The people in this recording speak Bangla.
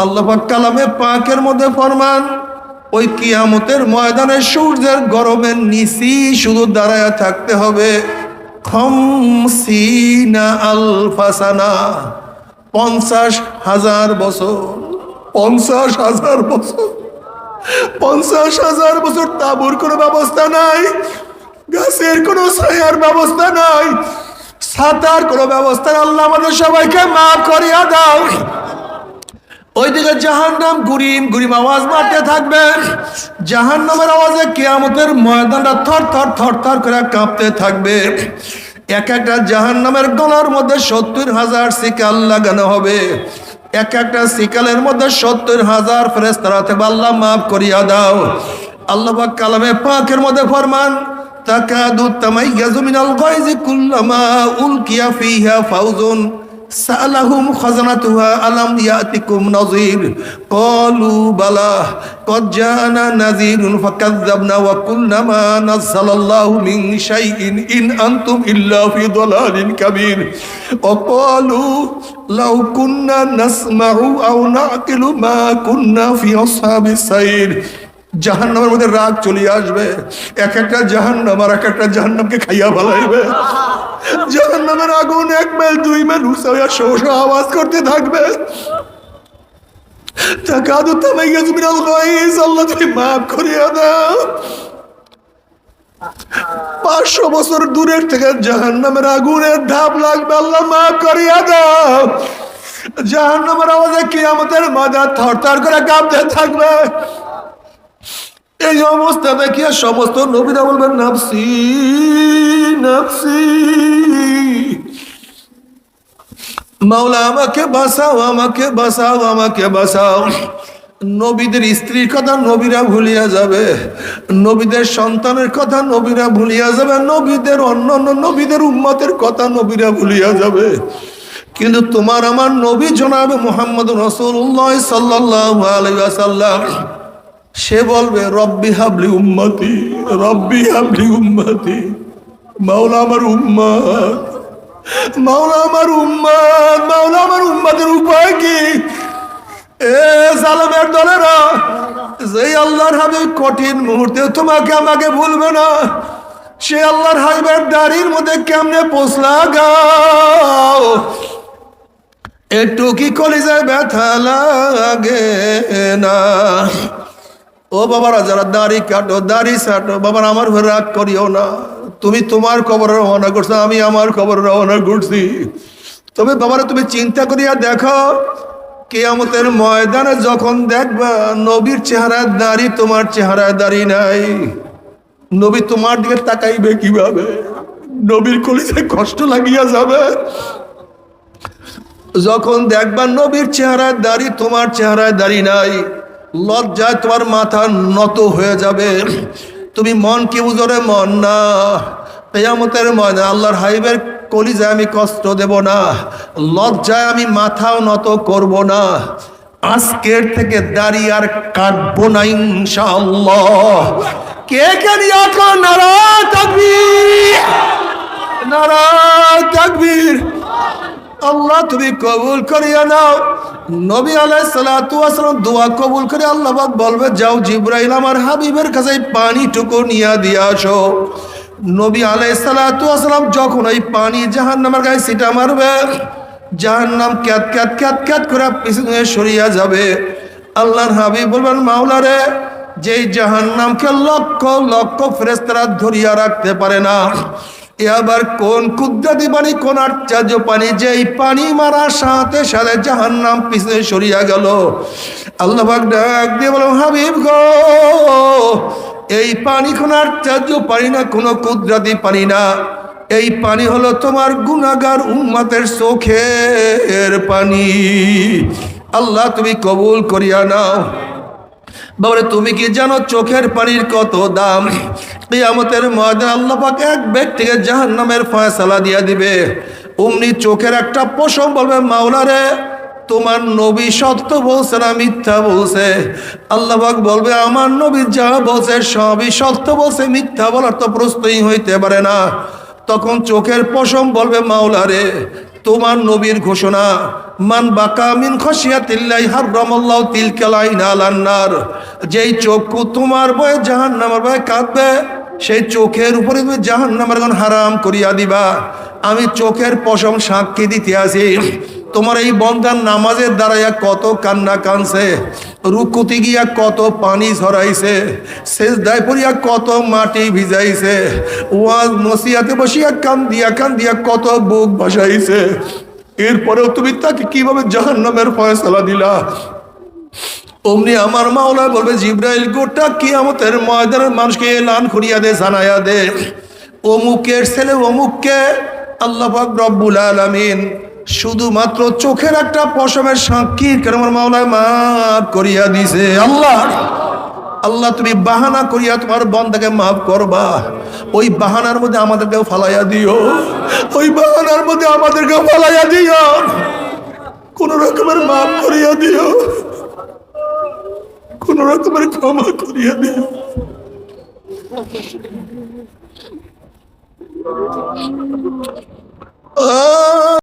আল্লাহ পাক কালামে পাকের মধ্যে ফরমান, ওই কিয়ামতের ময়দানে সূর্যের গরমের নিচে শুধু দাঁড়ায় থাকতে হবে 50,000 50,000 বছর। 50,000 বছর, 50,000 বছর তাঁবুর কোনো ব্যবস্থা নাই, গাছের কোনো ছায়ার ব্যবস্থা নাই, ছাতার কোনো ব্যবস্থা নাই। আল্লাহ আমাদের সবাইকে মাফ করিয়া দাও। ওইদিকে জাহান্নাম গুরিম গুরিম আওয়াজ মারতে থাকবে। জাহান্নামের আওয়াজে কিয়ামতের ময়দানটা থর থর থর থর করে কাঁপতে থাকবে। এক একটা জাহান্নামের গলার মধ্যে 70,000 শিকাল লাগানো হবে। এক একটা শিকালের মধ্যে 70,000 ফেরেশতারা থাকবে। আল্লাহ মাফ করিয়া দাও। আল্লাহ পাক কালামে পাকের মধ্যে ফরমান, তাকাদু তামাইয়াজু মিনাল গায়জি কুল্লামা উলকিয়া ফিহা ফাউজুন সালাহুম খাজানাতুহা আলাম ইয়াতিকুম নাযীর ক্বালু বালা ক্বাদ জাআনা নাযীরুন ফাকাযযাবনা ওয়া কুলনা মা নাযালাল্লাহু মিন শাইইন ইন আনতুম ইল্লা ফি দালালিন কাবীর ওয়া ক্বালু লাউ কুন্না নাসমাউ আও নাকিলু মা কুন্না ফি আসহাবিস সাইর। জাহান্নামের মধ্যে রাগ চলে আসবে। এক একটা জাহান্নাম আর এক একটা জাহান্নামকে খাইয়া ফেলাইবে। জাহান্নামের আগুন 1 মাইল 2 মাইল উঁচা শোষ আওয়াজ করতে থাকবে। তাকাদু তামাইয়াজু মিনাল গায়জ, আল্লাহ তুমি মাফ করিয়া দাও। 500 বছর দূরের থেকে জাহান্নামের আগুনের ধাপ লাগবে। আল্লাহ মাফ করিয়া দাও। জাহান্নামের আওয়াজে কিয়ামতের ময়দান থরথর করে কাঁপতে থাকবে। এই অবস্থা দেখিয়া সমস্ত নবীরা বলবেন, নাফসি নাফসি, মাওলা আমাকে বাঁচাও, আমাকে বাঁচাও, আমাকে বাঁচাও। নবীদের স্ত্রীর কথা নবীরা ভুলিয়া যাবে, নবীদের সন্তানের কথা নবীরা ভুলিয়া যাবে, নবীদের অন্যান্য নবীদের উম্মতের কথা নবীরা ভুলিয়া যাবে। কিন্তু তোমার আমার নবী জনাবে মুহাম্মদ রাসূলুল্লাহ সাল্লাল্লাহু আলাইহি ওয়াসাল্লাম, সে বলবে, রব্বি হাবলি উম্মতি, রব্বি হাবলি উম্মতি। মাওলা আমার উম্মত, মাওলা আমার উম্মত, মাওলা আমার উম্মতের উপায় কি? এ জালেমের দলেরা, যে আল্লাহর হাবিব কঠিন মুহূর্তে তোমাকে আমাকে ভুলবে না, সে আল্লাহর হাবিবের দাড়ির মধ্যে কেমনে পোছলা গাও, একটু কি কলিজায় ব্যথা লাগে না? ও বাবারা, যারা দাড়ি কাটো, দাড়ি ছাটো, বাবার আমার ঘরে রাগ করিও না। তুমি তোমার কবরে রওনা করছো, আমি আমার কবরে রওনা করছি। তবে বাবারা, তুমি চিন্তা করিয়া দেখো, কিয়ামতের ময়দানে যখন দেখবা নবীর চেহারায় দাড়ি, তোমার চেহারায় দাড়ি নাই, নবী তোমার দিকে তাকাইবে কিভাবে? নবীর কলিজায় কষ্ট লাগিয়া যাবে। যখন দেখবা নবীর চেহারায় দাড়ি, তোমার চেহারায় দাড়ি নাই, লজ্জায় তোমার মাথা নত হয়ে যাবে। তুমি মন কি বুঝরে? মন না। কিয়ামতের ময়দানে আল্লাহর হাবিবের কলিজায় আমি কষ্ট দেব না, লজ্জায় আমি মাথাও নত করব না। আজকের থেকে দাড়ি আর কাটবো না ইনশাআল্লাহ। কে কে নিয়াত করেন? নারায়ে তাকবীর, নারায়ে তাকবীর। আল্লাহ তুমি কবুল করিয়া নাও। নবী আলাইহিস সালাতু ওয়াস সালাম দোয়া কবুল করে আল্লাহ পাক বলবে, যাও জিবরাইল আমার হাবিবের কাছে পানিটুকু নিয়ে দিয়ে আসো। নবী আলাইহিস সালাতু ওয়াস সালাম যখন ওই পানি জাহান্নামের গায়ে ছিটা মারবে, জাহান্নাম ক্যাত ক্যাত ক্যাত ক্যাত করে পিছনে সরিয়া যাবে। আল্লাহর হাবিব বলবেন, মাওলা রে, যেই জাহান্নামকে লক্ষ লক্ষ ফেরেশতারা ধরিয়া রাখতে পারে না, এ আবার কোন কুদরতি পানি, কোন আশ্চর্য পানি, যে এই পানি মারার সাথে সাথে জাহান্নাম পিছনে সরিয়া গেল। আল্লাহ পাক ডাক দিয়ে বলেন, হাবিব গো, এই পানি কোন আশ্চর্য পানি না, কোন কুদরতি পানি না, এই পানি হলো তোমার গুনাহগার উম্মতের চোখের পানি। আল্লাহ তুমি কবুল করিয়া নাও। বাবারে, তুমি কি জানো চোখের পানির কত দাম? কিয়ামতের ময়দানে আল্লাহ পাক এক ব্যক্তিকে জাহান্নামের ফয়সালা দিয়া দিবে। অমনি চোখের একটা পশম বলবে, মাওলা রে, তোমার নবী সত্য বলছে না মিথ্যা বলছে? আল্লাহ পাক বলবে, আমার নবী যা বলছে সবই সত্য বলছে, মিথ্যা বলার তো প্রশ্নই হইতে পারে না। তখন চোখের পশম বলবে, মাওলা রে, তোমার নবীর ঘোষণা, মান বাকা মিন খাশিয়াতিল্লাহি হারামাল্লাহু তিলকাল আইনা আলান নার। যেই চক্ষু তোমার ভয়ে জাহান্নামের ভয়ে কাঁদবে, সেই চোখের উপরে তুমি জাহান্নামের আগুন হারাম করিয়া দিবা। আমি চোখের পশম সাক্ষী দিতে আছি, তোমার এই বন্দার নামাজের দ্বারাইয়া কত কান্না কানছে, রুকুতে গিয়া কত পানি ঝরাইছে, সেজদায় পড়িয়া কত মাটি ভিজাইছে, ওয়াজ নসিহাতে বসিয়া কান্দিয়া কত বুক ভাসাইছে। এরপরেও তুমি তাকে কিভাবে জাহান্নামের ফয়সালা দিলা? অমনি আমার মাওলা বলবে, জিব্রাইল গোটা কিয়ামতের ময়দানের মানুষকে এলান করিয়া দে, জানাইয়া দে, অমুকের ছেলে অমুককে আল্লাহ পাক রব্বুল আলামিন শুধুমাত্র চোখের একটা পশমের সাক্ষীর কারণে আমার মাওলায় মাফ করিয়া দিছে। আল্লাহ তুমি বাহানা করিয়া তোমার বন্দাকে মাফ করবা, ওই বাহানার মধ্যে আমাদেরকেও ফালাইয়া দিও, ওই বাহানার মধ্যে আমাদেরকেও ফালাইয়া দিও, কোন রকমের মাফ করিয়া দিও, কোন রকমের ক্ষমা করিয়া দিও।